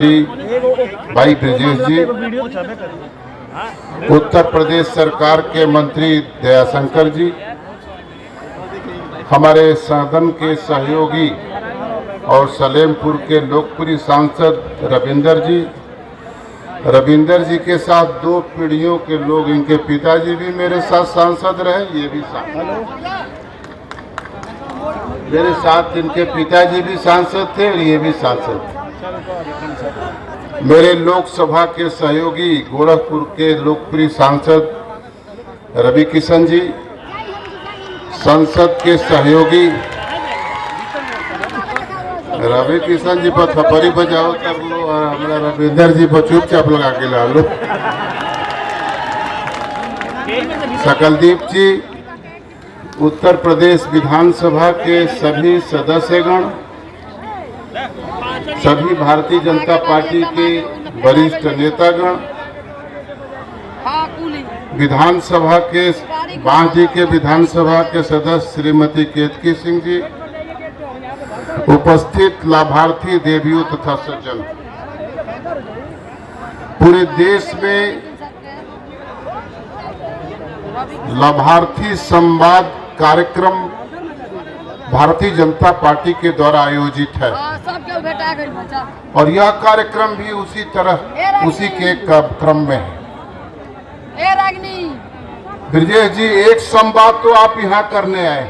भाई ब्रजेश जी, उत्तर प्रदेश सरकार के मंत्री दयाशंकर जी, हमारे सदन के सहयोगी और सलेमपुर के लोकप्रिय सांसद रविंदर जी के साथ दो पीढ़ियों के लोग, इनके पिताजी भी मेरे साथ सांसद रहे, ये भी मेरे साथ इनके पिताजी भी सांसद थे और ये भी सांसद थे। मेरे लोकसभा के सहयोगी गोरखपुर के लोकप्रिय सांसद रवि किशन जी, संसद के सहयोगी रवि किशन जी पर थप्पड़ी बजाओ कर लो और हमारा रविंदर जी पर चुपचाप लगा के ला लो। सकलदीप जी, उत्तर प्रदेश विधानसभा के सभी सदस्यगण, सभी भारतीय जनता पार्टी के वरिष्ठ नेतागण, विधानसभा के बांजी के विधानसभा के सदस्य श्रीमती केतकी सिंह जी, उपस्थित लाभार्थी देवियों तथा सज्जन, पूरे देश में लाभार्थी संवाद कार्यक्रम भारतीय जनता पार्टी के द्वारा आयोजित है और यह कार्यक्रम भी उसी के क्रम में है। ब्रजेश जी, एक संवाद तो आप यहाँ करने आए,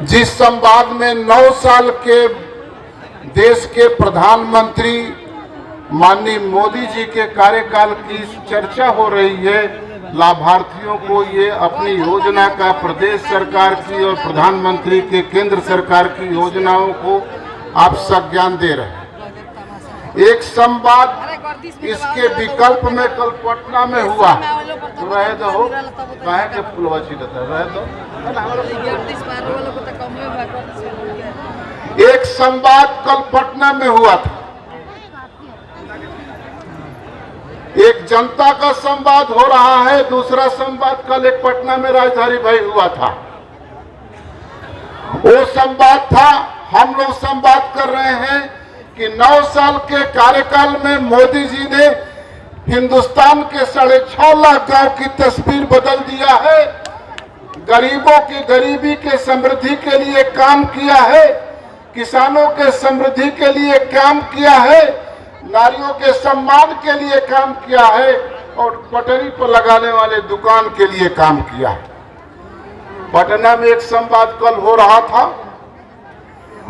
जिस संवाद में 9 साल के देश के प्रधानमंत्री माननीय मोदी जी के कार्यकाल की चर्चा हो रही है। लाभार्थियों को ये अपनी योजना का प्रदेश सरकार की और प्रधानमंत्री के केंद्र सरकार की योजनाओं को आप संज्ञान दे रहे हैं। एक संवाद इसके विकल्प में कल पटना में हुआ, रहे दो कहे के फुलवा छिड़ता रहे दो। एक संवाद कल पटना में हुआ था, एक जनता का संवाद हो रहा है, दूसरा संवाद कल एक पटना में राजधानी भाई हुआ था। वो संवाद था, हम लोग संवाद कर रहे हैं कि 9 साल के कार्यकाल में मोदी जी ने हिंदुस्तान के 6.5 लाख गांव की तस्वीर बदल दिया है, गरीबों की गरीबी के समृद्धि के लिए काम किया है, किसानों के समृद्धि के लिए काम किया है, नारियों के सम्मान के लिए काम किया है और पटरी पर लगाने वाले दुकान के लिए काम किया है। पटना में एक संवाद कल हो रहा था,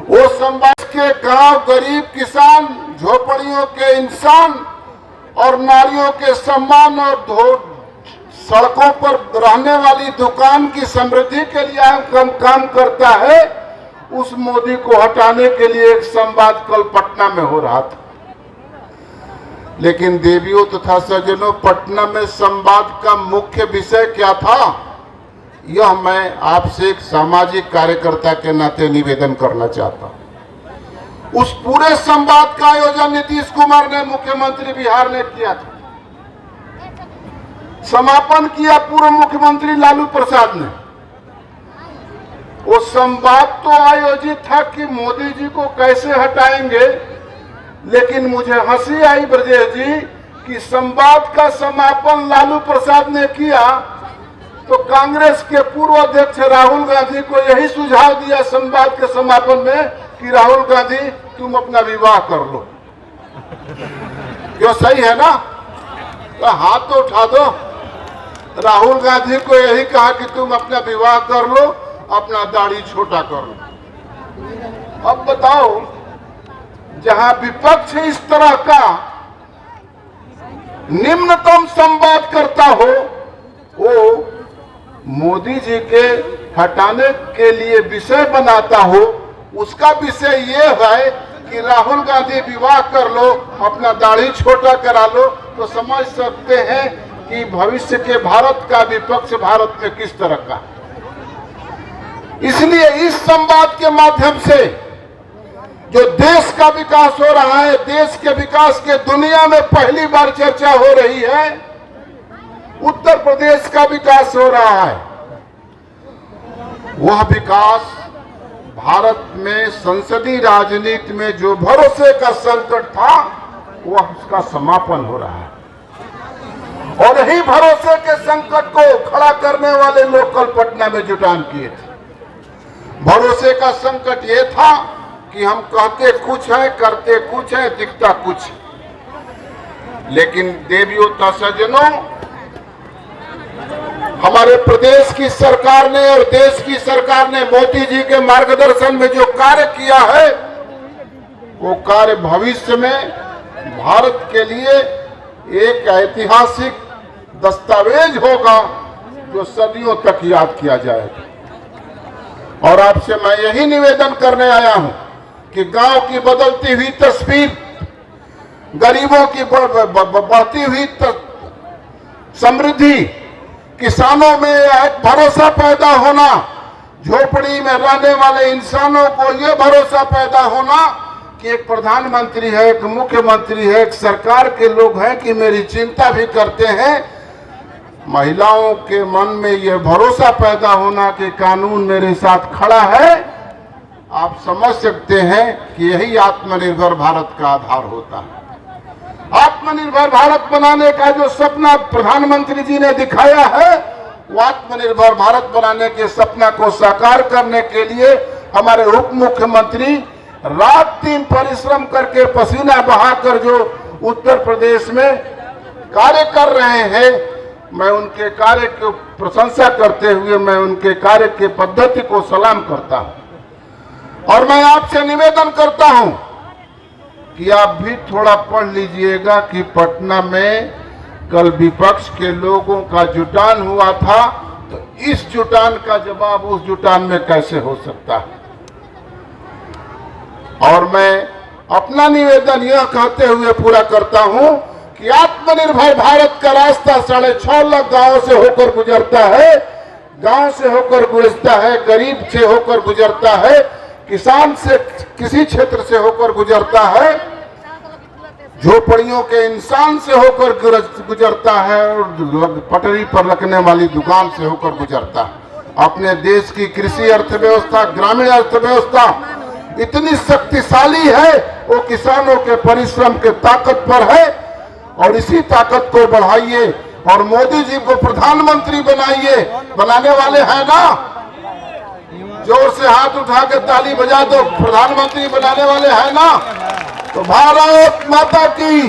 वो संवाद के गांव, गरीब किसान, झोपड़ियों के इंसान और नारियों के सम्मान और सड़कों पर रहने वाली दुकान की समृद्धि के लिए हम काम करता है, उस मोदी को हटाने के लिए एक संवाद कल पटना में हो रहा था। लेकिन देवियों तथा सज्जनों, पटना में संवाद का मुख्य विषय क्या था, यह मैं आपसे एक सामाजिक कार्यकर्ता के नाते निवेदन करना चाहता हूं। उस पूरे संवाद का आयोजन नीतीश कुमार ने, मुख्यमंत्री बिहार ने किया था। समापन किया पूर्व मुख्यमंत्री लालू प्रसाद ने। वो संवाद तो आयोजित था कि मोदी जी को कैसे हटाएंगे, लेकिन मुझे हंसी आई ब्रजेश जी कि संवाद का समापन लालू प्रसाद ने किया तो कांग्रेस के पूर्व अध्यक्ष राहुल गांधी को यही सुझाव दिया संवाद के समापन में कि राहुल गांधी तुम अपना विवाह कर लो। क्यों, सही है ना? तो हाथ तो उठा दो। राहुल गांधी को यही कहा कि तुम अपना विवाह कर लो, अपना दाढ़ी छोटा कर लो। अब बताओ, जहां विपक्ष इस तरह का निम्नतम संवाद करता हो, वो मोदी जी के हटाने के लिए विषय बनाता हो, उसका विषय ये है कि राहुल गांधी विवाह कर लो, अपना दाढ़ी छोटा करा लो, तो समझ सकते हैं कि भविष्य के भारत का विपक्ष भारत में किस तरह का। इसलिए इस संवाद के माध्यम से जो देश का विकास हो रहा है, देश के विकास के दुनिया में पहली बार चर्चा हो रही है, उत्तर प्रदेश का विकास हो रहा है। वह विकास भारत में संसदीय राजनीति में जो भरोसे का संकट था वह उसका समापन हो रहा है। और यही भरोसे के संकट को खड़ा करने वाले लोग कल पटना में जुटान किए थे। भरोसे का संकट ये था कि हम कहते कुछ है, करते कुछ है, दिखता कुछ। लेकिन देवियों तथा सज्जनों, हमारे प्रदेश की सरकार ने और देश की सरकार ने मोदी जी के मार्गदर्शन में जो कार्य किया है, वो कार्य भविष्य में भारत के लिए एक ऐतिहासिक दस्तावेज होगा जो सदियों तक याद किया जाएगा। और आपसे मैं यही निवेदन करने आया हूं कि गांव की बदलती हुई तस्वीर, गरीबों की बढ़ती हुई समृद्धि, किसानों में एक भरोसा पैदा होना, झोपड़ी में रहने वाले इंसानों को यह भरोसा पैदा होना कि एक प्रधानमंत्री है, एक मुख्यमंत्री है, एक सरकार के लोग हैं कि मेरी चिंता भी करते हैं। महिलाओं के मन में यह भरोसा पैदा होना कि कानून मेरे साथ खड़ा है। आप समझ सकते हैं कि यही आत्मनिर्भर भारत का आधार होता है। आत्मनिर्भर भारत बनाने का जो सपना प्रधानमंत्री जी ने दिखाया है, वो आत्मनिर्भर भारत बनाने के सपना को साकार करने के लिए हमारे उप मुख्यमंत्री रात दिन परिश्रम करके पसीना बहाकर जो उत्तर प्रदेश में कार्य कर रहे हैं, मैं उनके कार्य की प्रशंसा करते हुए मैं उनके कार्य की पद्धति को सलाम करता हूं। और मैं आपसे निवेदन करता हूं कि आप भी थोड़ा पढ़ लीजिएगा कि पटना में कल विपक्ष के लोगों का जुटान हुआ था, तो इस जुटान का जवाब उस जुटान में कैसे हो सकता है। और मैं अपना निवेदन यह कहते हुए पूरा करता हूं कि आत्मनिर्भर भारत का रास्ता 6.5 लाख गांवों से होकर गुजरता है, गांव से होकर गुजरता है, गरीब से होकर गुजरता है, किसान से किसी क्षेत्र से होकर गुजरता है, झोपड़ियों के इंसान से होकर गुजरता है और पटरी पर लगने वाली दुकान से होकर गुजरता है। अपने देश की कृषि अर्थव्यवस्था, ग्रामीण अर्थव्यवस्था इतनी शक्तिशाली है, वो किसानों के परिश्रम के ताकत पर है। और इसी ताकत को बढ़ाइए और मोदी जी को प्रधानमंत्री बनाइए। बनाने वाले हैं ना? जोर से हाथ उठा के ताली बजा दो। प्रधानमंत्री बनाने वाले हैं ना? तो भारत माता की